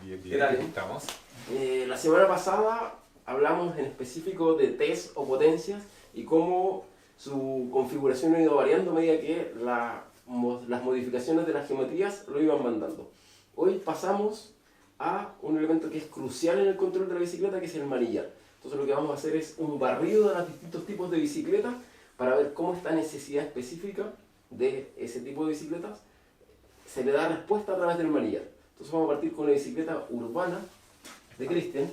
Bien, ¿Qué bien, tal? aquí estamos. La semana pasada hablamos en específico de test o potencias y cómo su configuración ha ido variando a medida que las modificaciones de las geometrías lo iban mandando. Hoy pasamos a un elemento que es crucial en el control de la bicicleta, que es el manillar. Entonces lo que vamos a hacer es un barrido de los distintos tipos de bicicletas para ver cómo esta necesidad específica de ese tipo de bicicletas se le da respuesta a través del manillar. Entonces vamos a partir con una bicicleta urbana de Cristian,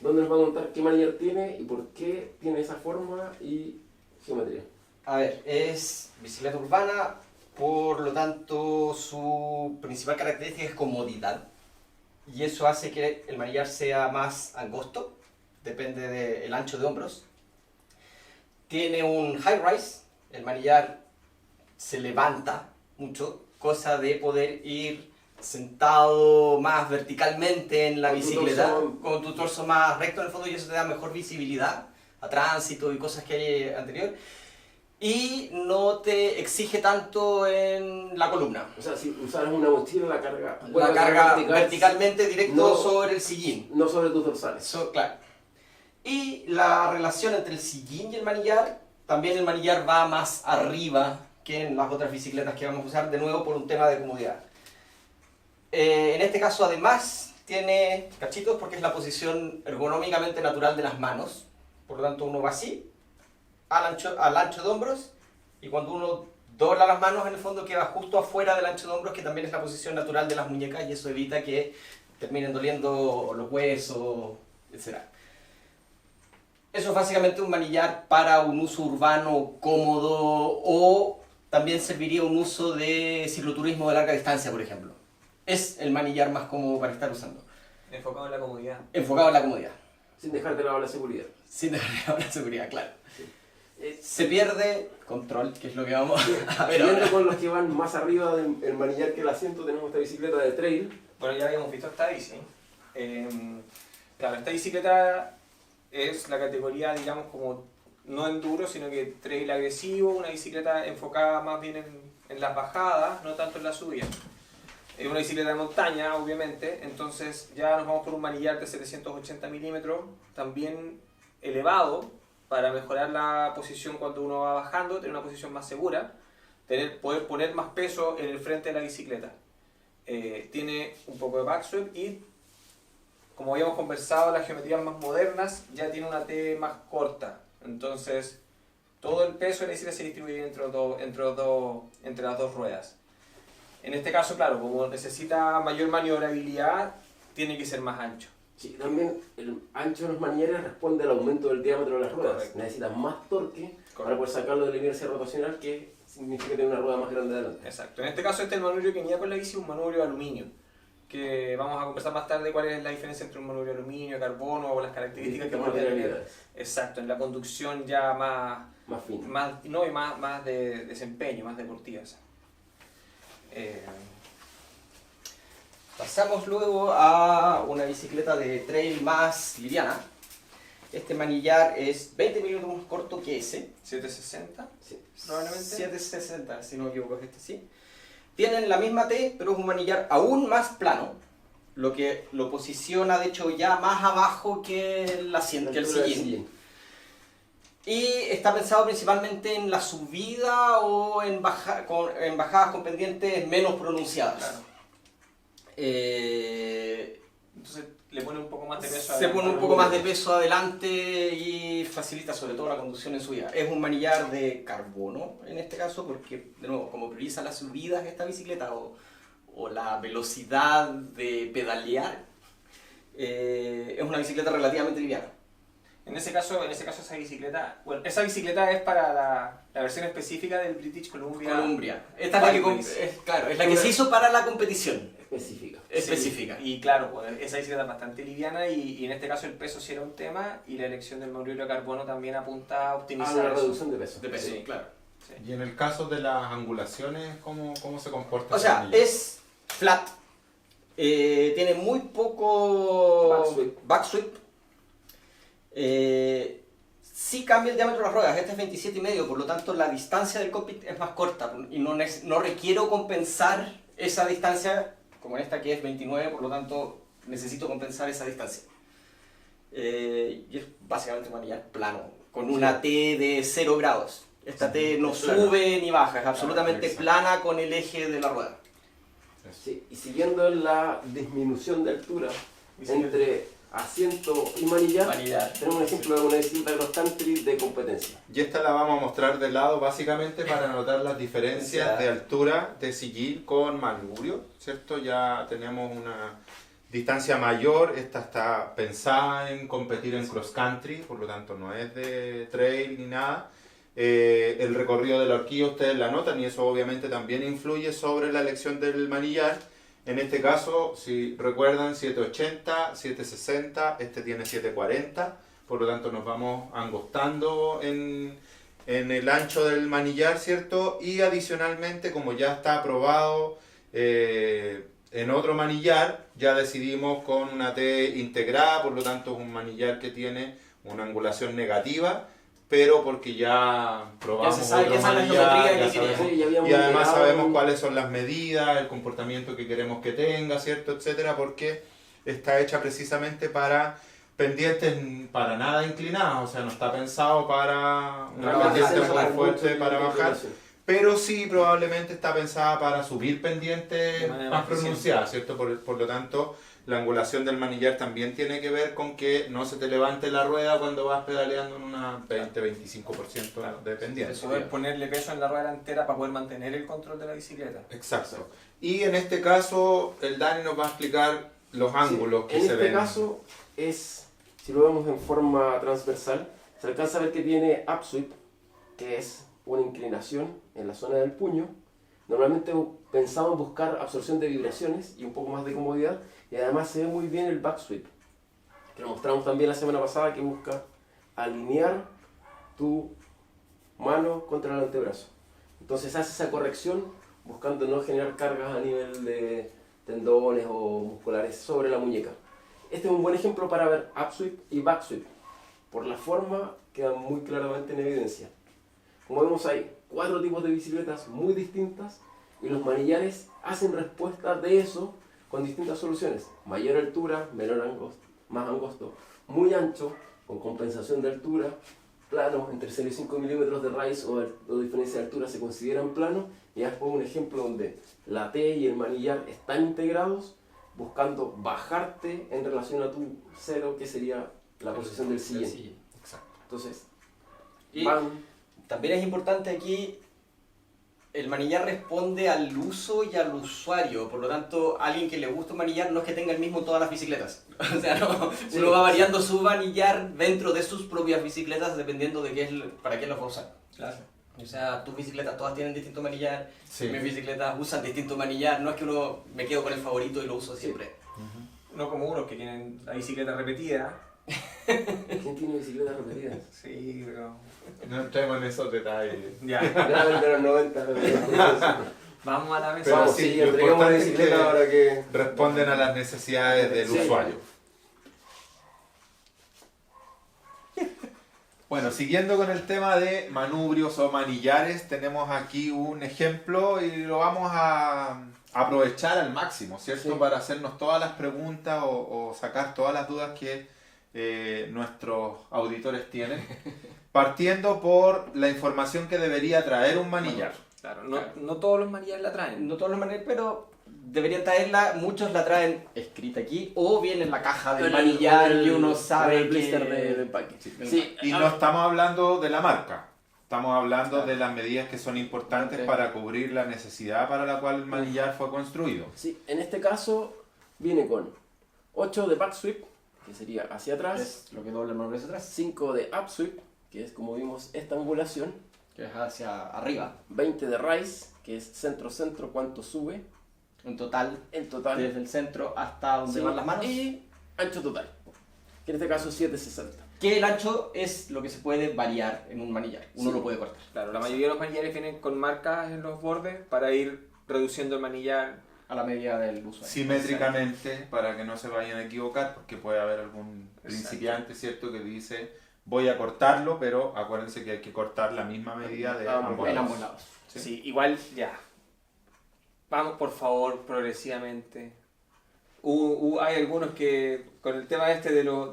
donde nos va a contar qué manillar tiene y por qué tiene esa forma y geometría. A ver, es bicicleta urbana, por lo tanto su principal característica es comodidad. Y eso hace que el manillar sea más angosto, depende del ancho de hombros. Tiene un high rise, el manillar se levanta mucho, cosa de poder ir sentado más verticalmente en la bicicleta, con tu torso más recto en el fondo, y eso te da mejor visibilidad a tránsito y cosas que hay anterior. Y no te exige tanto en la columna. O sea, si usaras una mochila, la carga Verticalmente directo no sobre el sillín. no sobre tus dorsales. Claro. Y la relación entre el sillín y el manillar, también el manillar va más arriba que en las otras bicicletas que vamos a usar, de nuevo por un tema de comodidad. En este caso además tiene cachitos porque es la posición ergonómicamente natural de las manos. Por lo tanto uno va así, al ancho de hombros, y cuando uno dobla las manos en el fondo queda justo afuera del ancho de hombros, que también es la posición natural de las muñecas, y eso evita que terminen doliendo los huesos, etc. Eso es básicamente un manillar para un uso urbano cómodo, o también serviría un uso de cicloturismo de larga distancia, por ejemplo. Es el manillar más cómodo para estar usando. Enfocado en la comodidad. Enfocado en la comodidad. Sin dejar de lado la seguridad. Sin dejar de lado la seguridad, claro. Se pierde control, que es lo que vamos a ver Siguiendo ahora. con los que van más arriba del manillar que el asiento, tenemos esta bicicleta de trail. Bueno, ya habíamos visto esta bici. Claro, esta bicicleta es la categoría, digamos, como no enduro, sino que trail agresivo, una bicicleta enfocada más bien en las bajadas, no tanto en la subida. Es una bicicleta de montaña, obviamente, entonces ya nos vamos por un manillar de 780 milímetros, también elevado, para mejorar la posición cuando uno va bajando, tener una posición más segura, poder poner más peso en el frente de la bicicleta. Tiene un poco de backswing y, como habíamos conversado, las geometrías más modernas ya tiene una T más corta, entonces todo el peso de la bicicleta se distribuye entre las dos ruedas. En este caso, claro, como necesita mayor maniobrabilidad, tiene que ser más ancho. Sí, también el ancho de los manillares responde al aumento del diámetro de las ruedas. Correcto. Necesitas más torque Correcto. para poder sacarlo de la inercia rotacional, que significa tener una rueda más grande adelante. Exacto. En este caso, el manubrio que venía con la bici es un manubrio de aluminio, que vamos a conversar más tarde cuál es la diferencia entre un manubrio de aluminio, carbono, o las características que Distintas puede tener. materialidades. Exacto, en la conducción ya más fino. más de desempeño, más deportivas. Pasamos luego a una bicicleta de trail más liviana. Este manillar es 20 milímetros más corto que ese. 760, Sí. probablemente. 760, si no me equivoco, es este sí. Tienen la misma T, pero es un manillar aún más plano, lo que lo posiciona, de hecho, ya más abajo que el asiento, que el altura del sillín. Y está pensado principalmente en la subida o en bajadas con pendientes menos pronunciadas. Claro. Entonces le pone un poco más de peso Se adelante. pone un poco más de peso adelante y facilita sobre todo la conducción en subida. Es un manillar de carbono en este caso porque, de nuevo, como prioriza las subidas esta bicicleta o la velocidad de pedalear, es una bicicleta relativamente liviana. En ese caso esa bicicleta es para la versión específica del British Columbia. Esta es la que, Bike Race. es la que se hizo para la competición Específica. específica. Sí. Y claro, pues, esa bicicleta es bastante liviana y en este caso el peso sí era un tema, y la elección del manubrio de carbono también apunta a optimizar una eso. reducción de peso. De peso, Sí. claro. Sí. Y en el caso de las angulaciones, ¿cómo se comporta? O sea, el manillar? es flat, tiene muy poco backsweep. Sí cambia el diámetro de las ruedas, este es 27,5, por lo tanto la distancia del cockpit es más corta y no requiero compensar esa distancia, como en esta que es 29, por lo tanto necesito compensar esa distancia. Y es básicamente un manillar plano, con una T de 0 grados. Esta T no sube ni baja, es absolutamente Exacto. plana con el eje de la rueda. Sí, y siguiendo la disminución de altura entre asiento y manillar, Manillar. tenemos un ejemplo de una bicicleta cross country de competencia. Y esta la vamos a mostrar de lado básicamente para notar las diferencias de altura de sillín con manubrio, ¿cierto? Ya tenemos una distancia mayor, esta está pensada en competir en cross country, por lo tanto no es de trail ni nada. El recorrido de la horquilla ustedes la notan y eso obviamente también influye sobre la elección del manillar. En este caso, si recuerdan, 780, 760, este tiene 740, por lo tanto nos vamos angostando en el ancho del manillar, ¿cierto? Y adicionalmente, como ya está aprobado en otro manillar, ya decidimos con una T integrada, por lo tanto es un manillar que tiene una angulación negativa, pero porque ya probamos Ya se sabe otro que esa es la manillar, geometría ya que quería. sabemos- Sí, ya habíamos y además llegado- sabemos cuáles son las medidas, el comportamiento que queremos que tenga, ¿cierto? Etcétera, porque está hecha precisamente para pendientes para nada inclinadas, o sea, no está pensado para una Para pendiente bajar, muy para fuerte mucho para de bajar, inclinación. pero sí probablemente está pensada para subir pendientes De manera más más eficiente. pronunciadas, ¿cierto? Por lo tanto, la angulación del manillar también tiene que ver con que no se te levante la rueda cuando vas pedaleando en una 20-25% de pendiente. Eso es ponerle peso en la rueda delantera para poder mantener el control de la bicicleta. Exacto. Y en este caso, el Dani nos va a explicar los ángulos Sí, que en se este ven. caso es, si lo vemos en forma transversal, se alcanza a ver que tiene upsweep, que es una inclinación en la zona del puño. Normalmente pensamos en buscar absorción de vibraciones y un poco más de comodidad, y además se ve muy bien el backsweep, que lo mostramos también la semana pasada, que busca alinear tu mano contra el antebrazo. Entonces hace esa corrección buscando no generar cargas a nivel de tendones o musculares sobre la muñeca. Este es un buen ejemplo para ver upsweep y backsweep. Por la forma quedan muy claramente en evidencia. Como vemos hay 4 tipos de bicicletas muy distintas y los manillares hacen respuesta de eso con distintas soluciones. Mayor altura, menor angosto, más angosto, muy ancho, con compensación de altura, plano entre 0 y 5 milímetros de raíz o diferencia de altura se consideran planos, y ya pongo un ejemplo donde la T y el manillar están integrados buscando bajarte en relación a tu cero, que sería la posición del sillín. Exacto. Entonces, Y van también es importante aquí, el manillar responde al uso y al usuario, por lo tanto, alguien que le gusta un manillar no es que tenga el mismo en todas las bicicletas. O sea, no, Sí. uno va variando su manillar dentro de sus propias bicicletas dependiendo de para qué los va a usar. Claro. O sea, tus bicicletas todas tienen distinto manillar, Sí. mis bicicletas usan distinto manillar, no es que uno me quedo con el favorito y lo uso siempre. No como unos que tienen la bicicleta repetida. ¿quién tiene bicicletas repetidas? Sí, pero... No entremos en esos detalles. Ya. Graben de los 90. Vamos a la mesa. Pero Vamos, sí, sí, lo entreguemos la importante es bicicleta que ahora que... Responden a las necesidades del Sí. usuario. Bueno, siguiendo con el tema de manubrios o manillares, tenemos aquí un ejemplo y lo vamos a aprovechar al máximo, ¿cierto? Sí. Para hacernos todas las preguntas o sacar todas las dudas que nuestros auditores tienen, partiendo por la información que debería traer un manillar. Claro, no todos los manillares la traen. No todos los manillares, pero deberían traerla, muchos la traen escrita aquí o bien en la caja del manillar y uno sabe el blister que... de empaque. Sí. Y no estamos hablando de la marca, estamos hablando de las medidas que son importantes Ok. para cubrir la necesidad para la cual el manillar fue construido. Sí, en este caso viene con 8 de backsweep, que sería hacia atrás, Es lo que dobla el manubrio hacia atrás, 5 de upsweep, que es como vimos esta angulación, que es hacia arriba. 20 de rise, que es centro-centro, cuánto sube En total, en total, desde el centro hasta donde Sí, van las manos. y ancho total, que en este caso es 760. Que el ancho es lo que se puede variar en un manillar. Uno Sí. lo puede cortar. Claro, la mayoría de los manillares vienen con marcas en los bordes para ir reduciendo el manillar. A la medida del usuario. Simétricamente, para que no se vayan a equivocar, porque puede haber algún principiante, ¿cierto?, que dice voy a cortarlo, pero acuérdense que hay que cortar la misma medida de ambos En lados. ambos lados. Sí. Igual ya. Vamos por favor, progresivamente. Hay algunos que con el tema este de los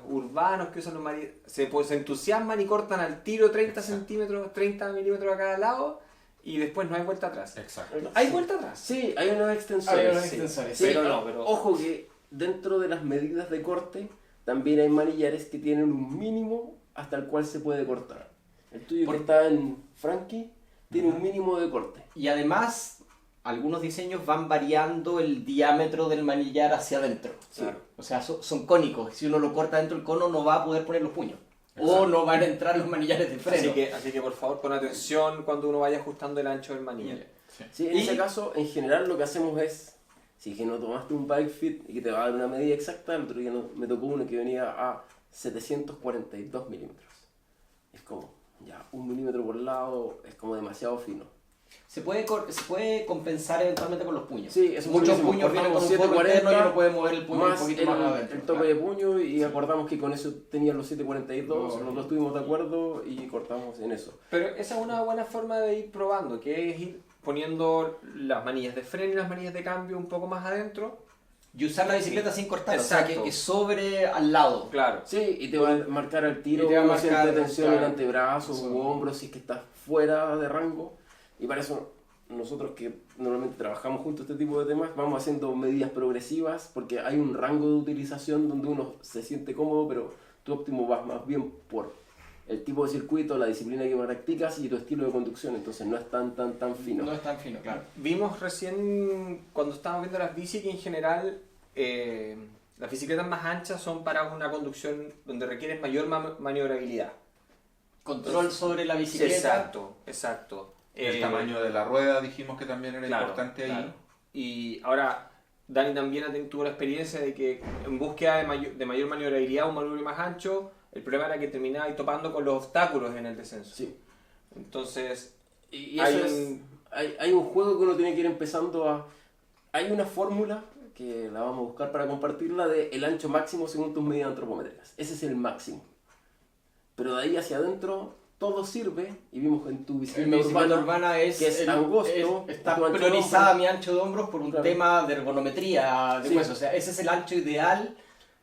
urbanos que usan los manillares se entusiasman y cortan al tiro 30 centímetros, 30 milímetros a cada lado y después no hay vuelta atrás. Exacto. ¿Hay vuelta atrás? Sí, hay unos extensores. Hay unos sí. extensores, Sí, pero ojo que dentro de las medidas de corte también hay manillares que tienen un mínimo hasta el cual se puede cortar. El tuyo que está en Frankie tiene un mínimo de corte. Y además, algunos diseños van variando el diámetro del manillar hacia adentro. Claro. O sea, son cónicos. Si uno lo corta dentro del cono, no va a poder poner los puños. O no van a entrar los manillares de freno. Así que por favor, con atención cuando uno vaya ajustando el ancho del manillar. Sí, en ese caso, en general lo que hacemos es, si es que no tomaste un bike fit y que te va a dar una medida exacta, el otro día me tocó uno que venía a 742 milímetros. Es como, ya, 1 milímetro por lado es como demasiado fino. Se puede compensar eventualmente con los puños. Sí, eso Muchos buenísimo. puños vienen con un Cortamos forro interno y 740 uno puede mover el puño un más poquito más adentro. el tope de puño y acordamos que con eso tenían los 742, No, los dos estuvimos de acuerdo y cortamos en eso. Pero esa es una buena forma de ir probando, que es ir poniendo las manillas de freno y las manillas de cambio un poco más adentro. Y usar la bicicleta sin cortar, o sea, Exacto. que sobre al lado. Claro. Sí, y te va a marcar al tiro Y te va a una marcar, cierta tensión en el claro. antebrazo Sí. u hombro si es que estás fuera de rango. Y para eso nosotros que normalmente trabajamos juntos este tipo de temas, vamos haciendo medidas progresivas porque hay un rango de utilización donde uno se siente cómodo, pero tu óptimo vas más bien por el tipo de circuito, la disciplina que practicas y tu estilo de conducción, entonces no es tan fino. No es tan fino, claro. Vimos recién, cuando estábamos viendo las bicis, que en general las bicicletas más anchas son para una conducción donde requieres mayor maniobrabilidad. Control sobre la bicicleta. Exacto. El tamaño de la rueda dijimos que también era Claro, importante ahí. claro. Y ahora, Dani también tuvo la experiencia de que en búsqueda de mayor maniobrabilidad, un manubrio más ancho, el problema era que terminaba ahí topando con los obstáculos en el descenso. Sí. Entonces, Y eso hay un juego que uno tiene que ir empezando a... Hay una fórmula que la vamos a buscar para compartirla de el ancho máximo según tus medidas antropométricas. Ese es el máximo. Pero de ahí hacia adentro todo sirve, y vimos en tu Mi bicicleta bicicleta urbana, urbana es, que es angosto, está tu ancho de priorizada hombro. mi ancho de hombros por un Claro. tema de ergonometría de Sí. hueso. O sea, ese es el ancho ideal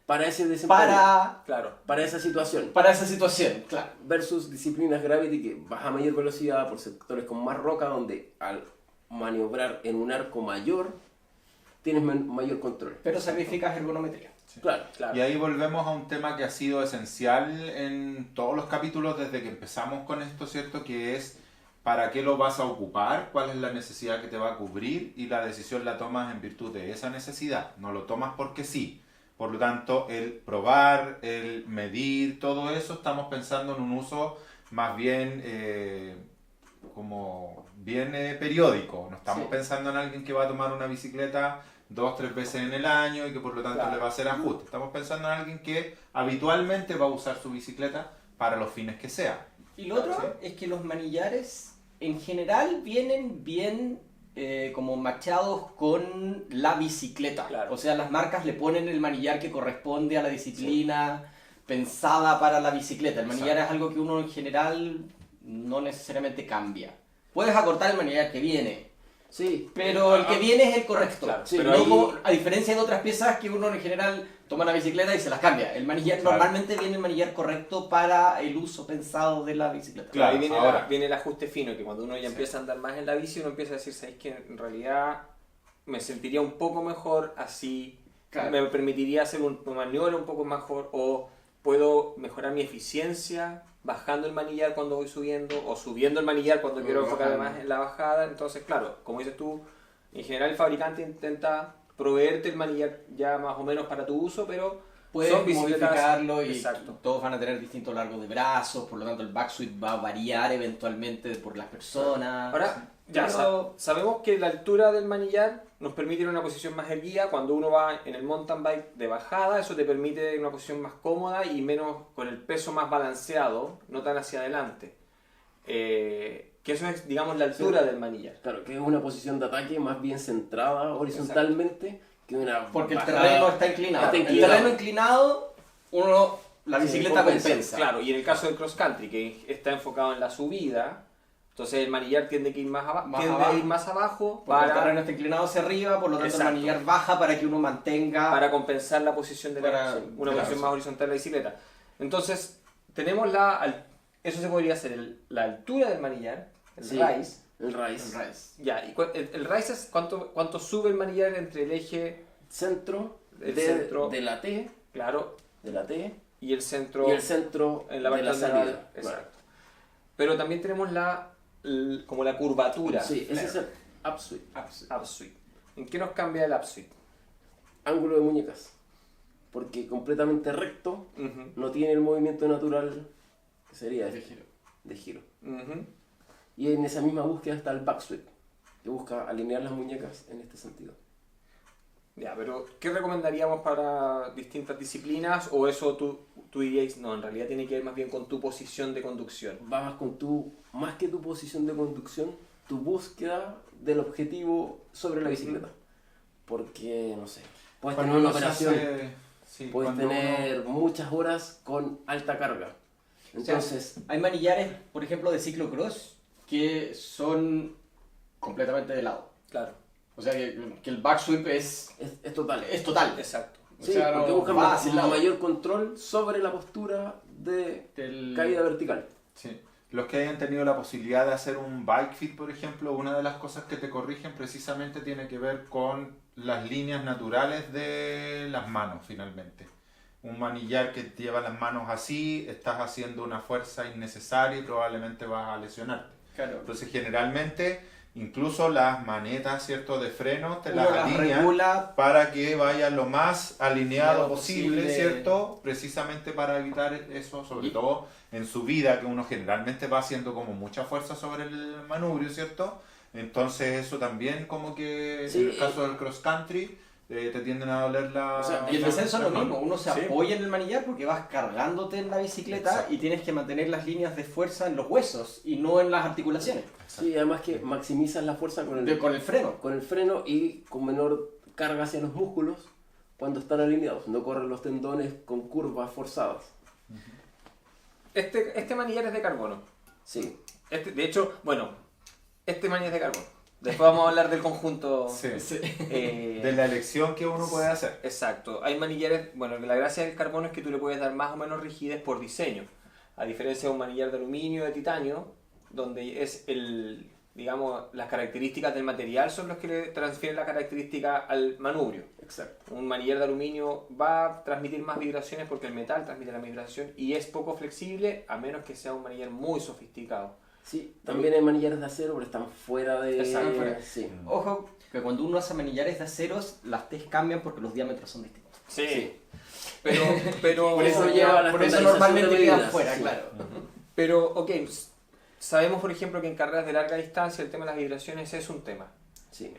para ese desempeño, claro. para esa situación. para esa situación, claro. Versus disciplinas Gravity que vas a mayor velocidad por sectores con más roca, donde al maniobrar en un arco mayor tienes mayor control. Pero sacrificas ergonometría. Claro. Claro. Y ahí volvemos a un tema que ha sido esencial en todos los capítulos desde que empezamos con esto, ¿cierto? Que es para qué lo vas a ocupar, cuál es la necesidad que te va a cubrir y la decisión la tomas en virtud de esa necesidad. No lo tomas porque sí. Por lo tanto, el probar, el medir, todo eso estamos pensando en un uso más bien como bien periódico. No estamos Sí. pensando en alguien que va a tomar una bicicleta 2-3 veces en el año y que por lo tanto Claro. le va a hacer ajustes. Estamos pensando en alguien que habitualmente va a usar su bicicleta para los fines que sea. Y lo otro Sí. es que los manillares en general vienen bien como machados con la bicicleta. Claro. O sea, las marcas le ponen el manillar que corresponde a la disciplina pensada para la bicicleta. El manillar es algo que uno en general no necesariamente cambia. Puedes acortar el manillar que viene, Sí. pero el que viene es el correcto. Claro, sí, Pero pero no ahí- como- a diferencia de otras piezas que uno en general toma la bicicleta y se las cambia. El manillar Claro. normalmente viene el manillar correcto para el uso pensado de la bicicleta. Claro, ahí viene, ahora. viene el ajuste fino, que cuando uno ya empieza a andar más en la bici, uno empieza a decir, ¿sabes qué? En realidad me sentiría un poco mejor así, Claro. me permitiría hacer una maniobra un poco mejor, o puedo mejorar mi eficiencia bajando el manillar cuando voy subiendo, o subiendo el manillar cuando quiero enfocarme bajando. más en la bajada. Entonces, claro, como dices tú, en general el fabricante intenta proveerte el manillar ya más o menos para tu uso, pero Puedes son bicicletas- modificarlo y Exacto. todos van a tener distintos largos de brazos, por lo tanto el backswing va a variar eventualmente por las personas. Ahora, ya Pero- sabemos que la altura del manillar nos permite ir en una posición más erguida. Cuando uno va en el mountain bike de bajada, eso te permite una posición más cómoda y menos con el peso más balanceado, no tan hacia adelante. Que eso es, digamos, la altura del manillar. Claro, que es una posición de ataque más bien centrada horizontalmente que una Porque el bajada. terreno está inclinado. Está El inclinado. terreno inclinado, la Sí, bicicleta compensa. compensa. Claro, y en el caso del cross country, que está enfocado en la subida, Entonces el manillar tiende que ir más, Más tiende abajo. a ir más abajo Porque el terreno para, está inclinado hacia arriba, por lo tanto Exacto. el manillar baja para que uno mantenga... para compensar la posición de Para- una de la posición más horizontal de la bicicleta. Entonces tenemos eso se podría ser la altura del manillar, el Sí, rise. El rise. El rise. Ya, y el rise es cuánto sube el manillar entre el eje, Centro, El de, centro. de la T, claro, de la T y el centro y el centro en la de parte la donde va- salida. Exacto. Pero también tenemos como la curvatura. Sí, ese es Flare. el upsweep. Upsweep. ¿En qué nos cambia el upsweep? Ángulo de muñecas. Porque completamente recto, Ujú, no tiene el movimiento natural que sería De este, giro. de giro. ujú. Y en esa misma búsqueda está el backsweep, que busca alinear las muñecas en este sentido. Ya, pero ¿qué recomendaríamos para distintas disciplinas? ¿O eso tú dirías, no, en realidad tiene que ver más bien con tu posición de conducción? Va más con más que tu posición de conducción, tu búsqueda del objetivo sobre la bicicleta. Porque, no sé, puedes Cuando tener una uno se operación, hace- sí, puedes cuando tener muchas horas con alta carga. Entonces, Hay manillares, por ejemplo, de ciclocross que son completamente de lado. Claro, O sea que el backsweep es es total. total. exacto. O Sí, sea, porque no buscan va hacia el lado. mayor control sobre la postura de Del- caída vertical. Sí. Los que hayan tenido la posibilidad de hacer un bike fit, por ejemplo, una de las cosas que te corrigen precisamente tiene que ver con las líneas naturales de las manos, finalmente. Un manillar que lleva las manos así, estás haciendo una fuerza innecesaria y probablemente vas a lesionarte. Claro. Entonces, generalmente, incluso las manetas, ¿cierto?, de freno te Uno las las alinea regula. para que vaya lo más alineado Lo posible, posible. ¿cierto? Precisamente para evitar eso, sobre todo en su vida, que uno generalmente va haciendo como mucha fuerza sobre el manubrio, ¿cierto? Entonces eso también como que Sí, en el caso del cross country te tienden a doler la... O sea, Y el descenso es lo la mismo, mano. uno se Sí. apoya en el manillar porque vas cargándote en la bicicleta Exacto. y tienes que mantener las líneas de fuerza en los huesos y no en las articulaciones, Sí, además que maximizas la fuerza con el, con el freno. con el freno y con menor carga hacia los músculos cuando están alineados. No corren los tendones con curvas forzadas. Este manillar es de carbono. Sí, De hecho, bueno, este manillar es de carbono. Después vamos a hablar del conjunto. Sí. eh, De la elección que uno puede hacer. Exacto. Hay manillares, bueno, la gracia del carbono es que tú le puedes dar más o menos rigidez por diseño. A diferencia de un manillar de aluminio o de titanio, donde es digamos, las características del material son los que le transfieren la característica al manubrio. exacto. Un manillar de aluminio va a transmitir más vibraciones porque el metal transmite la vibración y es poco flexible a menos que sea un manillar muy sofisticado. Sí, también hay manillares de acero, pero están fuera de... Están fuera. Sí. Ojo, que cuando uno hace manillares de aceros, las T's cambian porque los diámetros son distintos. Sí. Pero Por eso, lleva la por eso estandarización normalmente de quedan medidas, fuera, sí. claro. Pero, ok, sabemos por ejemplo que en carreras de larga distancia el tema de las vibraciones es un tema. Sí.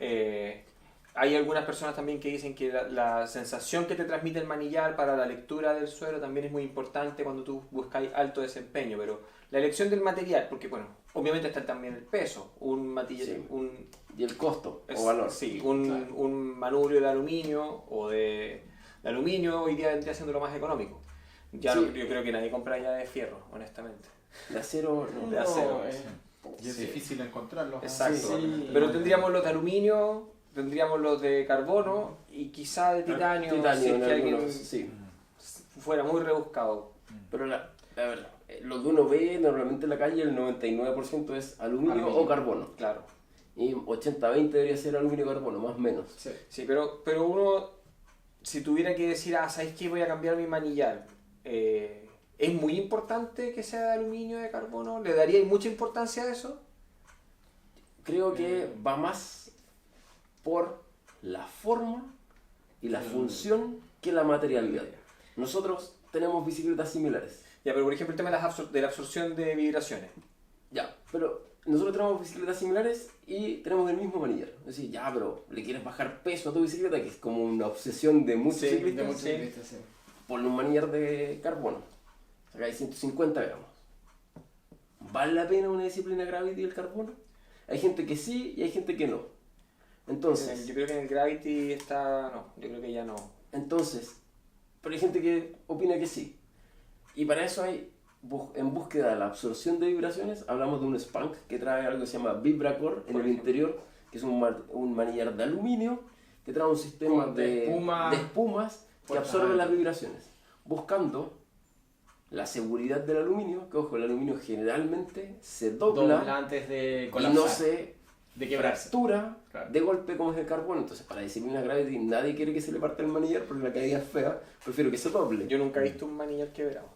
Hay algunas personas también que dicen que la sensación que te transmite el manillar para la lectura del suelo también es muy importante cuando tú buscas alto desempeño, pero la elección del material, porque bueno, obviamente está también el peso, un manillar, Sí. un, Y el costo es- o valor. sí, Claro. un manubrio de aluminio o de aluminio hoy día vendría siendo lo más económico. Ya Sí. yo creo que nadie compra ya de fierro, honestamente. De acero, no. De acero. Y es difícil encontrarlos. Exacto. Sí. Pero tendríamos los de aluminio, tendríamos los de carbono y quizá de titanio, si Titanio es en que alguien algunos, sí. fuera muy rebuscado. Pero a ver, lo que uno ve normalmente en la calle, el 99% es aluminio o carbono. Claro. Y 80-20 debería ser aluminio-carbono, más o menos. Sí, pero uno, si tuviera que decir, ¿sabes qué? Voy a cambiar mi manillar. ¿Es muy importante que sea de aluminio o de carbono? ¿Le daría mucha importancia a eso? Creo que va más por la forma y la función que la materialidad. Nosotros tenemos bicicletas similares. Ya, pero por ejemplo el tema de de la absorción de vibraciones. Ya, pero nosotros tenemos bicicletas similares y tenemos el mismo manillar. Es decir, ya, pero le quieres bajar peso a tu bicicleta, que es como una obsesión de muchos ciclistas. sí. Ponle un manillar de carbono. Sacáis 150 gramos. ¿Vale la pena una disciplina Gravity del carbono? Hay gente que sí y hay gente que no. Entonces, Yo creo que en el Gravity está... No, yo creo que ya no. pero hay gente que opina que sí. Y para eso hay en búsqueda de la absorción de vibraciones, hablamos de un Spank que trae algo que se llama VibraCore en el interior, que es un manillar de aluminio que trae un sistema de espumas que absorben las vibraciones, buscando la seguridad del aluminio, que ojo, el aluminio generalmente se dobla antes de y colapsar, no se de quebrarse. fractura Claro. de golpe como es el carbono. Entonces, para Disciplina Gravity nadie quiere que se le parte el manillar porque la caída es fea, prefiero que se doble. Yo nunca he visto un manillar quebrado.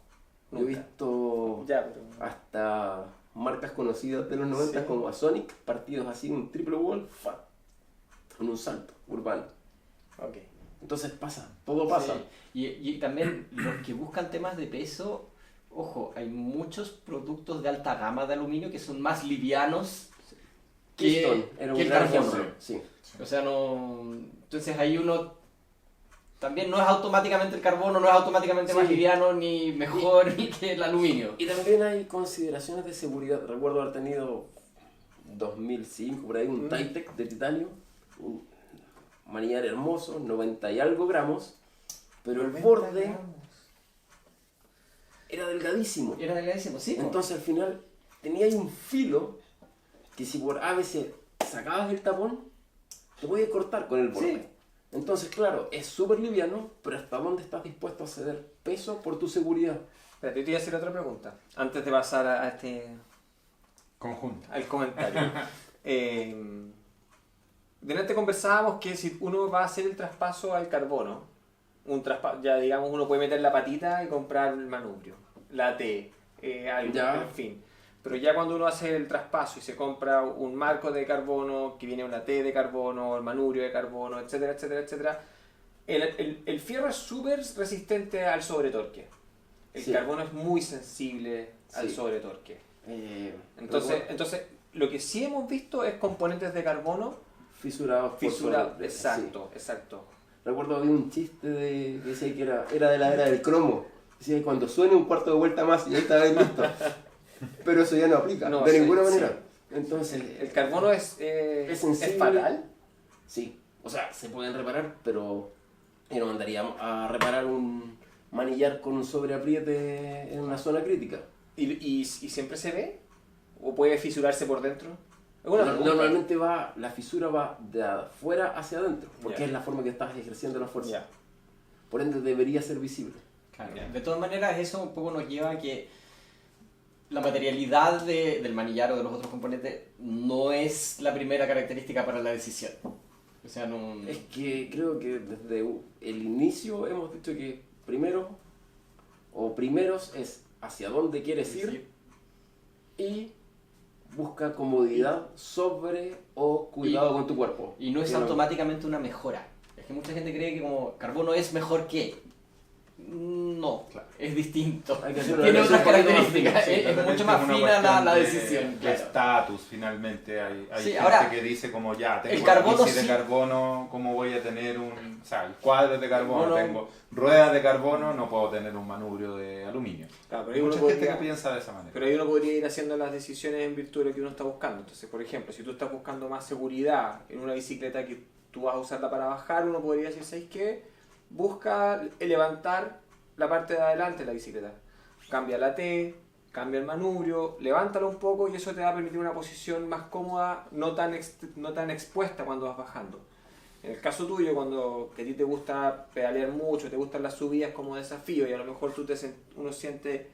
Yo he visto Ya, pero... hasta marcas conocidas de los 90 Sí. como Sonic, partidos así, un triple wall, en un salto urbano. Ok. Entonces pasa, todo pasa. Sí. Y también los que buscan temas de peso, ojo, hay muchos productos de alta gama de aluminio que son más livianos Keystone era un que el gran carbono. ejemplo, sí. O sea, no... Entonces ahí uno... También no es automáticamente el carbono, no es automáticamente más Sí. liviano ni mejor ni que el aluminio. Y también hay consideraciones de seguridad. Recuerdo haber tenido 2005, por ahí, un Titec de titanio, un manillar hermoso, 90 y algo gramos, pero el borde era delgadísimo. Era delgadísimo, sí. Entonces al final tenía ahí un filo que si por a veces sacabas el tapón, te podías cortar con el borde. Sí. Entonces, claro, es súper liviano, pero ¿hasta dónde estás dispuesto a ceder peso por tu seguridad? Espérate, yo te iba a hacer otra pregunta. Antes de pasar a este... Conjunto. al comentario. Delante conversábamos que si uno va a hacer el traspaso al carbono, ya digamos uno puede meter la patita y comprar el manubrio, la T, algo, Ya. en fin. Pero ya cuando uno hace el traspaso y se compra un marco de carbono, que viene una T de carbono, el manubrio de carbono, etcétera, etcétera, etcétera, el fierro es súper resistente al sobretorque. El Sí. carbono es muy sensible al Sí. sobretorque. Recuerdo- Entonces, lo que sí hemos visto es componentes de carbono fisurados por fisurados. sobre- Exacto, sí. exacto. Recuerdo había un chiste que decía que era de la era del cromo. Decía que cuando suene un cuarto de vuelta más y ya está bien listo. Pero eso ya no aplica, No, de sí, ninguna sí. manera. Entonces, El carbono es sensible. fatal. Sí, o sea, se pueden reparar, pero yo no mandaría a reparar un manillar con un sobreapriete en una zona crítica. ¿Y siempre se ve? ¿O puede fisurarse por dentro? Es una pregunta. Normalmente la fisura va de afuera hacia adentro, porque Ya. es la forma que estás ejerciendo la fuerza. Ya. Por ende debería ser visible. Claro. Ya. De todas maneras, eso un poco nos lleva a que la materialidad del manillar o de los otros componentes no es la primera característica para la decisión. O sea, no... Es que creo que desde el inicio hemos dicho que primeros es hacia dónde quieres ir y busca comodidad sobre o cuidado con tu cuerpo. Y no es Que automáticamente una mejora. Es que mucha gente cree que como carbono es mejor que... No, Claro. es distinto. Hay que hacer una Tiene otras análisis características. Sí, es realmente mucho más una fina cuestión la de- decisión. de Claro. estatus, finalmente. Hay Sí, gente ahora, que dice como ya, tengo el carbono bici de sí. carbono, ¿cómo voy a tener un... O sea, el cuadro es de carbono, Carbono. tengo ruedas de carbono, no puedo tener un manubrio de aluminio. Claro, pero Hay ahí mucha uno gente podría- que piensa de esa manera. Pero ahí uno podría ir haciendo las decisiones en virtud de lo que uno está buscando. Entonces, por ejemplo, si tú estás buscando más seguridad en una bicicleta que tú vas a usarla para bajar, uno podría decir, ¿sabes qué? Busca levantar la parte de adelante de la bicicleta. Cambia la T, cambia el manubrio, levántalo un poco y eso te va a permitir una posición más cómoda, no tan expuesta cuando vas bajando. En el caso tuyo, cuando que a ti te gusta pedalear mucho, te gustan las subidas como desafío y a lo mejor uno siente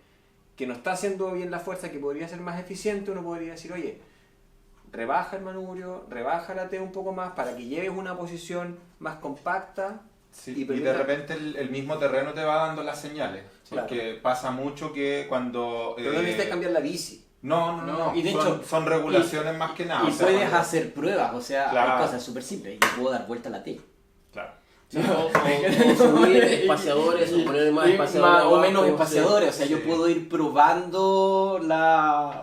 que no está haciendo bien la fuerza, que podría ser más eficiente, uno podría decir, oye, rebaja el manubrio, rebaja la T un poco más para que lleves una posición más compacta. Sí, y y permita- de repente el mismo terreno te va dando las señales. Porque pasa mucho que cuando... Pero no necesitas cambiar la bici. No. Y de hecho, son regulaciones más que nada. Y o sea, puedes cuando- hacer pruebas, o sea, Claro. hay cosas súper simples. Yo puedo dar vuelta a la T. Claro. Sí, o subir espaciadores o poner más Y espaciadores más o abajo, menos sí. espaciadores, o sea, yo Sí. puedo ir probando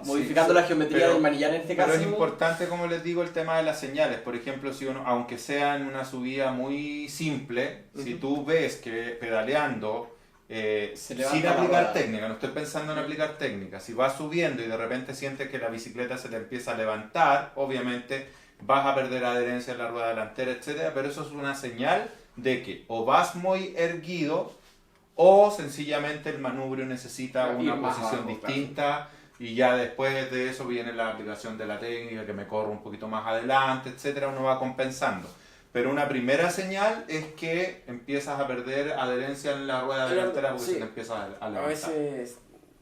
modificando Sí, la geometría pero- del manillar en este Pero caso. es importante, como les digo, el tema de las señales. Por ejemplo, si uno, aunque sea en una subida muy simple, si tú ves que pedaleando, Se levanta sin la aplicar rueda. técnica, no estoy pensando en aplicar técnica, si vas subiendo y de repente sientes que la bicicleta se te empieza a levantar, obviamente vas a perder adherencia en la rueda delantera, etcétera, pero eso es una señal de que o vas muy erguido o sencillamente el manubrio necesita Ir una más posición abajo, distinta y ya después de eso viene la aplicación de la técnica que me corro un poquito más adelante, etcétera, uno va compensando. Pero una primera señal es que empiezas a perder adherencia en la rueda delantera porque sí. se te empieza a A levantar. veces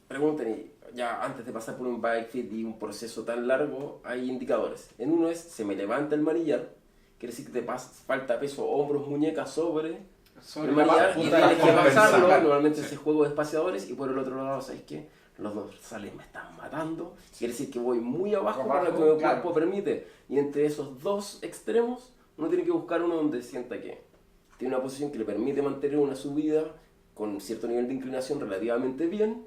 preguntan, y ya antes de pasar por un bike fit y un proceso tan largo, hay indicadores. En uno es, se me levanta el manillar, quiere decir que te falta peso, hombros, muñecas sobre el manillar, y punta de la tienes que punta, bajarlo, claro. normalmente Sí. ese juego de espaciadores, y por el otro lado, ¿sabes qué? Los dorsales me están matando, quiere decir que voy muy abajo para lo que mi claro. cuerpo permite, y entre esos dos extremos, uno tiene que buscar uno donde sienta que tiene una posición que le permite mantener una subida con cierto nivel de inclinación relativamente bien,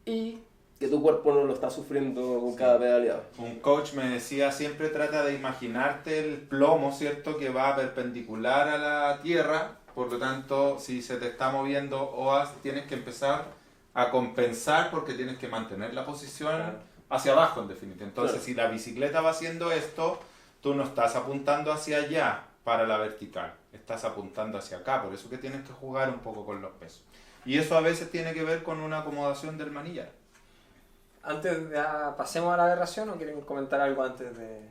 y que tu cuerpo no lo está sufriendo con cada pedaleada. Un coach me decía, siempre trata de imaginarte el plomo, ¿cierto? Que va perpendicular a la tierra, por lo tanto, si se te está moviendo OAS, tienes que empezar a compensar porque tienes que mantener la posición hacia abajo, en definitiva. Entonces, Claro. si la bicicleta va haciendo esto, tú no estás apuntando hacia allá para la vertical, estás apuntando hacia acá, por eso que tienes que jugar un poco con los pesos. Y eso a veces tiene que ver con una acomodación del manillar. Antes de pasemos a la aberración, ¿o quieren comentar algo antes de...?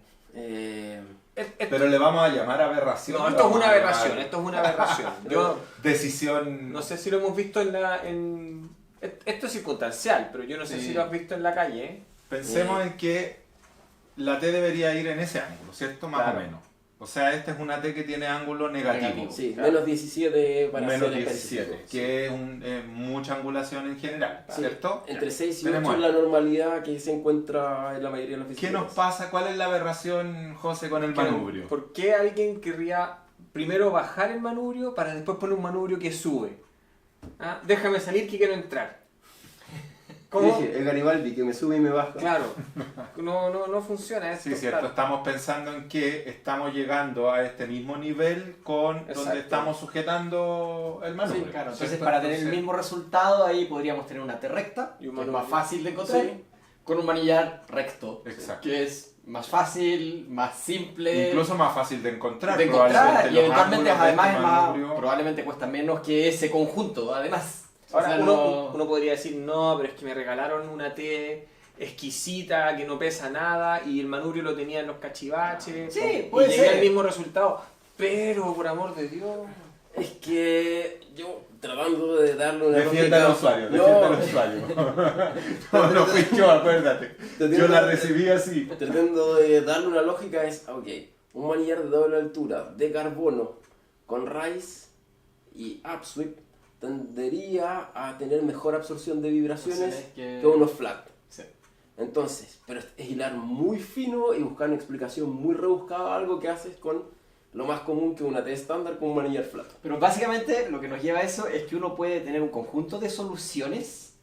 Pero le vamos a llamar aberración. No, esto es vamos una a aberración, llamar esto es una aberración. Yo decisión. no sé si lo hemos visto esto es circunstancial, pero yo no sé Sí. si lo has visto en la calle, ¿eh? Pensemos en que la T debería ir en ese ángulo, ¿cierto? Más Claro. o menos. O sea, esta es una T que tiene ángulo negativo. Sí, Claro. menos 17 para Menos ser 17, específico. que es mucha angulación en general, Sí, ¿cierto? entre 6 y Tenemos 8 es la normalidad que se encuentra en la mayoría de las ¿Qué bicicletas. nos pasa? ¿Cuál es la aberración, José, con el manubrio? ¿Por qué alguien querría primero bajar el manubrio para después poner un manubrio que sube? ¿Ah? Déjame salir que quiero entrar. ¿Cómo? Dije, el Garibaldi que me sube y me baja. Claro, no funciona esto. Sí, cierto. claro. Estamos pensando en que estamos llegando a este mismo nivel con Exacto. donde estamos sujetando el manubrio. Sí, claro. Entonces, ¿cierto? para tener el Entonces, mismo resultado, ahí podríamos tener una T recta, Y un que es manubrio. más fácil de encontrar, Sí. con un manillar recto, Exacto. que es más fácil, más simple. Incluso más fácil de encontrar. de encontrar, probablemente y los eventualmente ángulos de además este es más, manubrio. probablemente cuesta menos que ese conjunto, además. Ahora, O sea, uno, no- uno podría decir, no, pero es que me regalaron una T exquisita, que no pesa nada, y el manubrio lo tenía en los cachivaches. Sí, y puede llegué ser. al mismo resultado. Pero, por amor de Dios... Es que yo tratando de darle una Defienda al lógica- usuario, No, defienda al usuario. No fui yo, acuérdate. Yo la recibí así. tratando de darle una lógica es, ok, un manillar de doble altura, de carbono, con rise y upsweep, tendería a tener mejor absorción de vibraciones Sí, que uno flat. Sí. Entonces, pero es hilar muy fino y buscar una explicación muy rebuscada a algo que haces con lo más común que una T estándar con un manillar flat. Pero básicamente lo que nos lleva a eso es que uno puede tener un conjunto de soluciones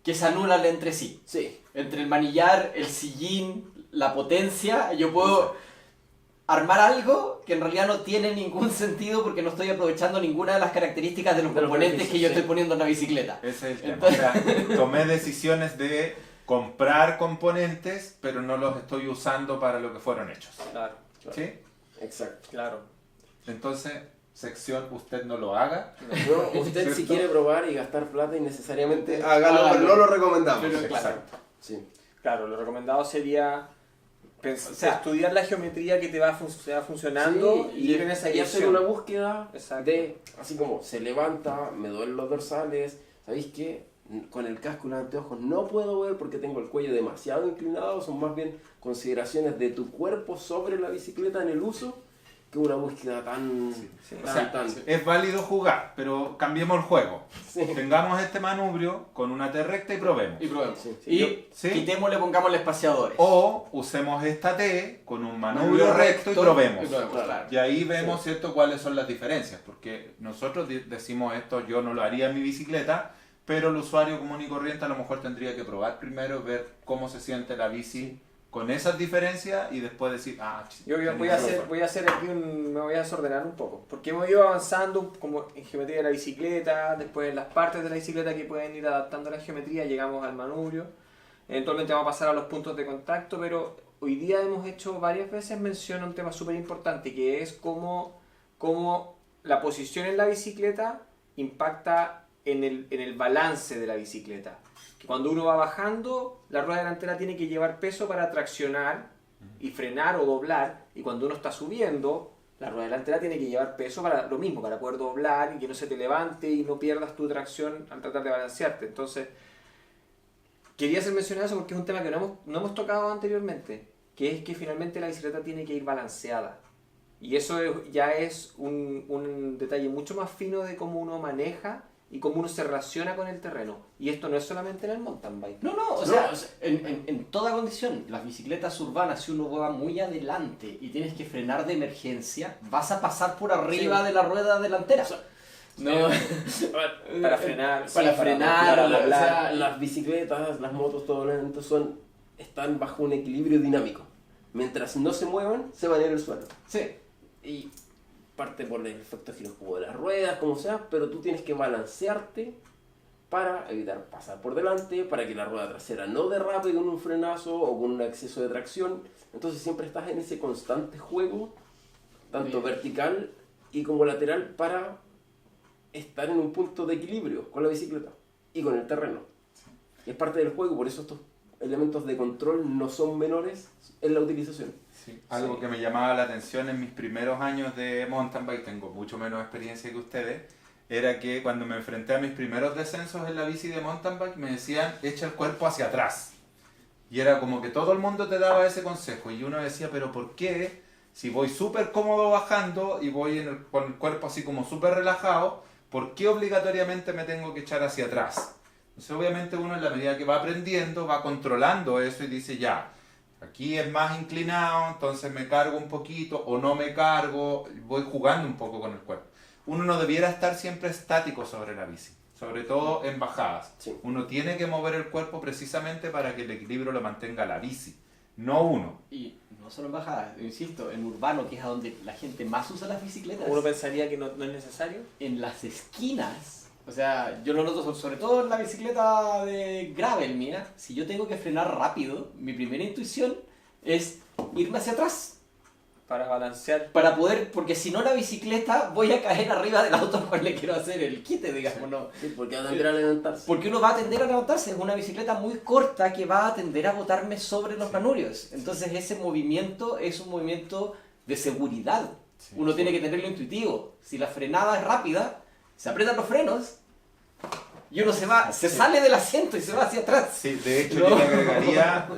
que se anulan entre sí. Sí, Entre el manillar, el sillín, la potencia, yo puedo armar algo que en realidad no tiene ningún sentido porque no estoy aprovechando ninguna de las características de los De los componentes que yo beneficios, sí. estoy poniendo en la bicicleta. Ese es el tema. Entonces- O sea, tomé decisiones de comprar componentes, pero no los estoy usando para lo que fueron hechos. Claro, ¿Sí? exacto. claro. Entonces, sección, usted no lo haga. No, usted si ¿Cierto? quiere probar y gastar plata innecesariamente, Hágalo. hágalo, no lo recomendamos. Pero claro. Exacto. Sí. Claro, lo recomendado sería O sea, estudiar la geometría que te va funcionando Sí, y ir en esa y hacer dirección. una búsqueda Exacto. de, así como, se levanta, me duelen los dorsales, ¿sabéis qué? Con el casco y los anteojos no puedo ver porque tengo el cuello demasiado inclinado, son más bien consideraciones de tu cuerpo sobre la bicicleta en el uso que una búsqueda tan... sí. O sea, tan- es válido jugar, pero cambiemos el juego. Sí. Tengamos este manubrio con una T recta y probemos. Y probemos. Sí. Y Sí. quitémosle, pongámosle espaciadores. O usemos esta T con un manubrio recto y probemos. Claro. Y ahí vemos, ¿cierto?, cuáles son las diferencias. Porque nosotros decimos esto, yo no lo haría en mi bicicleta, pero el usuario común y corriente a lo mejor tendría que probar primero, ver cómo se siente la bici con esas diferencias y después decir, Yo tenía voy a hacer, razón. voy a hacer aquí me voy a desordenar un poco, porque hemos ido avanzando como en geometría de la bicicleta, después en las partes de la bicicleta que pueden ir adaptando la geometría, llegamos al manubrio, eventualmente vamos a pasar a los puntos de contacto, pero hoy día hemos hecho varias veces mención a un tema súper importante, que es cómo la posición en la bicicleta impacta en el balance de la bicicleta. Que cuando uno va bajando, la rueda delantera tiene que llevar peso para traccionar y frenar o doblar, y cuando uno está subiendo, la rueda delantera tiene que llevar peso para lo mismo, para poder doblar y que no se te levante y no pierdas tu tracción al tratar de balancearte. Entonces, quería hacer mención a eso porque es un tema que no hemos tocado anteriormente, que es que finalmente la bicicleta tiene que ir balanceada. Y eso ya es un detalle mucho más fino de cómo uno maneja y cómo uno se relaciona con el terreno. Y esto no es solamente en el mountain bike. No, o sea, en toda condición, las bicicletas urbanas, si uno va muy adelante y tienes que frenar de emergencia, vas a pasar por arriba de la rueda delantera. No, Para frenar. para frenar, o sea, las bicicletas, las motos, todo lo demás están bajo un equilibrio dinámico. Mientras no se muevan, se van a ir al suelo. sí. Y parte por el efecto giroscopio de las ruedas, como sea, pero tú tienes que balancearte para evitar pasar por delante, para que la rueda trasera no derrape con un frenazo o con un exceso de tracción. Entonces siempre estás en ese constante juego, tanto vertical y como lateral, para estar en un punto de equilibrio con la bicicleta y con el terreno. Es parte del juego, por eso estos elementos de control no son menores en la utilización. Sí. Algo que me llamaba la atención en mis primeros años de mountain bike, tengo mucho menos experiencia que ustedes, era que cuando me enfrenté a mis primeros descensos en la bici de mountain bike me decían echa el cuerpo hacia atrás. Y era como que todo el mundo te daba ese consejo y uno decía, pero ¿por qué? Si voy súper cómodo bajando y voy con el cuerpo así como súper relajado, ¿por qué obligatoriamente me tengo que echar hacia atrás? Entonces obviamente uno en la medida que va aprendiendo va controlando eso y dice ya, aquí es más inclinado, entonces me cargo un poquito o no me cargo, voy jugando un poco con el cuerpo. Uno no debiera estar siempre estático sobre la bici, sobre todo en bajadas. Sí. Uno tiene que mover el cuerpo precisamente para que el equilibrio lo mantenga la bici, no uno. Y no solo en bajadas, insisto, en urbano, que es a donde la gente más usa las bicicletas. Uno pensaría que no es necesario. En las esquinas, o sea, yo lo noto sobre todo en la bicicleta de gravel mía, si yo tengo que frenar rápido, mi primera intuición es irme hacia atrás. Para balancear. Para poder, porque si no la bicicleta voy a caer arriba del auto al cual le quiero hacer el quite, digamos, ¿no? Sí, porque va a tender a levantarse. Porque uno va a tender a levantarse, es una bicicleta muy corta que va a tender a botarme sobre los manurios. Entonces ese movimiento es un movimiento de seguridad. Sí, Uno sí. tiene que tenerlo intuitivo. Si la frenada es rápida, se aprietan los frenos y uno se sale del asiento y se va hacia atrás. Sí, de hecho No. yo le agregaría,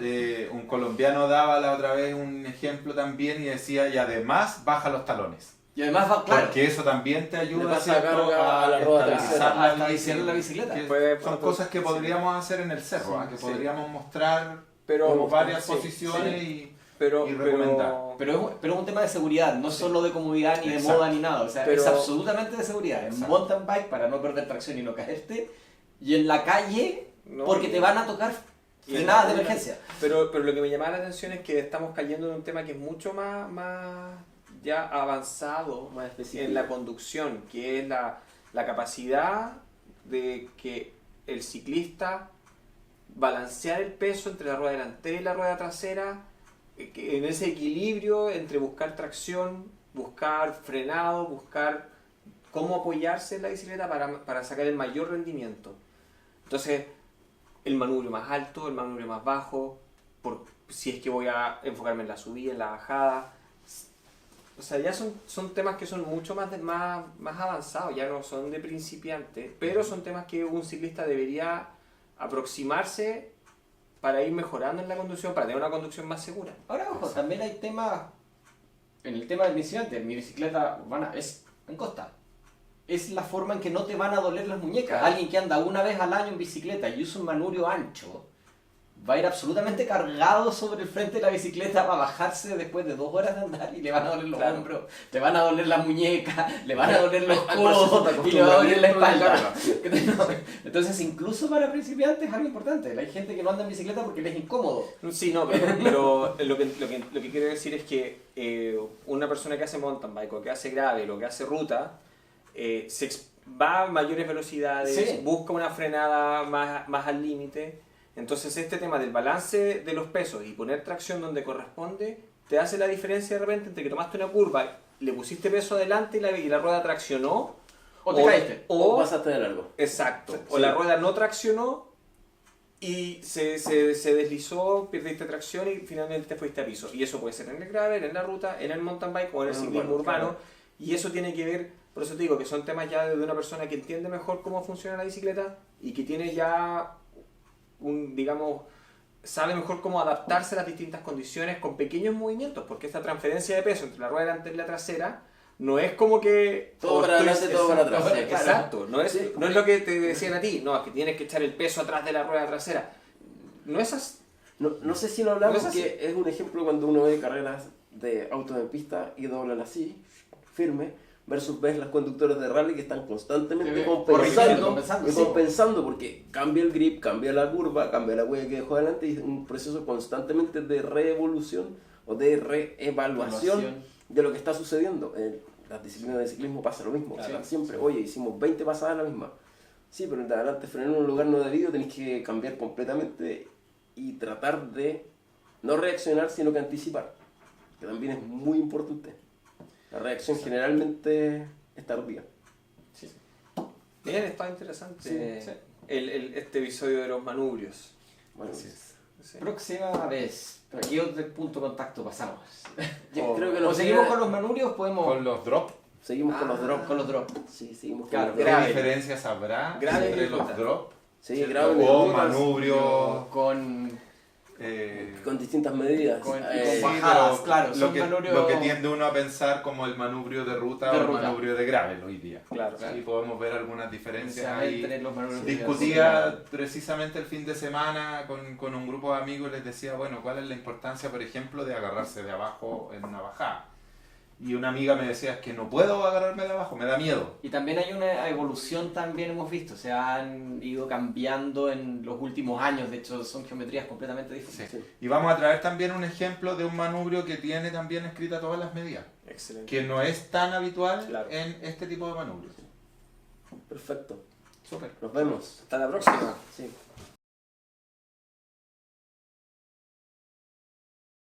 un colombiano daba la otra vez un ejemplo también y decía, y además baja los talones. Y además va, claro, Porque eso también te Le ayuda pasa ¿cierto? carga a la rueda estabilizar trasera. A estabilizar la bicicleta. que son cosas que podríamos hacer en el cerro, que Sí. podríamos mostrar Pero como varias sí, posiciones sí. y recomendar. pero es un tema de seguridad, no solo de comodidad ni de Exacto. moda ni nada. O sea, Pero- es absolutamente de seguridad. En Exacto. mountain bike para no perder tracción y no caerte. Y en la calle No, porque te van a tocar y en frenadas la- de emergencia. Pero lo que me llamaba la atención es que estamos cayendo en un tema que es mucho más ya avanzado Más específico. en la conducción, que es la capacidad de que el ciclista balancear el peso entre la rueda delantera y la rueda trasera, que en ese equilibrio entre buscar tracción, buscar frenado, buscar cómo apoyarse en la bicicleta para sacar el mayor rendimiento. Entonces, el manubrio más alto, el manubrio más bajo, si es que voy a enfocarme en la subida, en la bajada. O sea, ya son temas que son mucho más avanzados, ya no son de principiante, pero son temas que un ciclista debería aproximarse para ir mejorando en la conducción, para tener una conducción más segura. Ahora, ojo, también hay temas. En el tema del principiante, mi bicicleta urbana es en costa. Es la forma en que no te van a doler las muñecas. Claro. Alguien que anda una vez al año en bicicleta y usa un manubrio ancho, va a ir absolutamente cargado sobre el frente de la bicicleta para bajarse después de 2 horas de andar y le van a doler los Claro. hombros, le van a doler las muñecas, le van a doler los Al proceso codos de y le va a doler la acostumbramiento espalda. Entonces, incluso para principiantes es algo importante. Hay gente que no anda en bicicleta porque les es incómodo. Sí, no, pero lo que quiero decir es que una persona que hace mountain bike o que hace gravel o que hace ruta va a mayores velocidades, Sí. busca una frenada más al límite. Entonces este tema del balance de los pesos y poner tracción donde corresponde te hace la diferencia de repente entre que tomaste una curva, le pusiste peso adelante y la rueda traccionó, O te caíste. O O, pasaste de largo. exacto. O Sí. la rueda no traccionó y se deslizó, perdiste tracción y finalmente te fuiste a piso. Y eso puede ser en el gravel, en la ruta, en el mountain bike o en el ciclismo urbano. Y eso tiene que ver, por eso te digo, que son temas ya de una persona que entiende mejor cómo funciona la bicicleta y que tiene ya digamos, sabe mejor cómo adaptarse a las distintas condiciones con pequeños movimientos, porque esta transferencia de peso entre la rueda delantera y la trasera no es como que... Todo para adelante, todo para atrás. Exacto, Sí, exacto. No es, no es lo que te decían a ti, no, es que tienes que echar el peso atrás de la rueda trasera. No es así. No sé si lo hablamos, No es así. que es un ejemplo cuando uno ve carreras de autos en pista y doblan así, firme, versus ves los conductores de rally que están constantemente compensando, compensando porque cambia el grip, cambia la curva, cambia la huella que dejó adelante y es un proceso constantemente de reevolución o de reevaluación de lo que está sucediendo. En las disciplinas de ciclismo pasa lo mismo, Claro. o sea, siempre, oye, hicimos 20 pasadas la misma. Sí, pero de adelante frenar en un lugar no debido, tenés que cambiar completamente y tratar de no reaccionar, sino que anticipar, que también es muy importante. La reacción generalmente es tardía. Bien, está interesante Sí. este episodio de los manubrios. Bueno, Sí. Próxima vez. ¿A qué otro punto de contacto pasamos? yo creo que ¿O nos seguimos queda- con los manubrios? Podemos... Con los drops. seguimos con los drops. Con los drops. Sí, seguimos Claro, con ¿Qué los drops. diferencias habrá Grave entre y los ruta. drops? Sí, graben O rutas manubrios. Con... con distintas medidas. Con- Eh, con bajadas, claro, lo son que, manubrios- lo que tiende uno a pensar como el manubrio de ruta De o el ruta. manubrio de gravel hoy día. Claro. Sí, podemos ver algunas diferencias Especialmente ahí. en los manubrios Discutía precisamente el fin de semana con un grupo de amigos y les decía, bueno, ¿cuál es la importancia, por ejemplo, de agarrarse de abajo en una bajada? Y una amiga me decía, es que no puedo agarrarme de abajo, me da miedo. Y también hay una evolución, también hemos visto, se han ido cambiando en los últimos años, de hecho son geometrías completamente diferentes. Sí. Y vamos a traer también un ejemplo de un manubrio que tiene también escrita todas las medidas, Excelente. que no es tan habitual Claro. en este tipo de manubrios. Perfecto. Súper. Nos vemos. Hasta la próxima. Sí.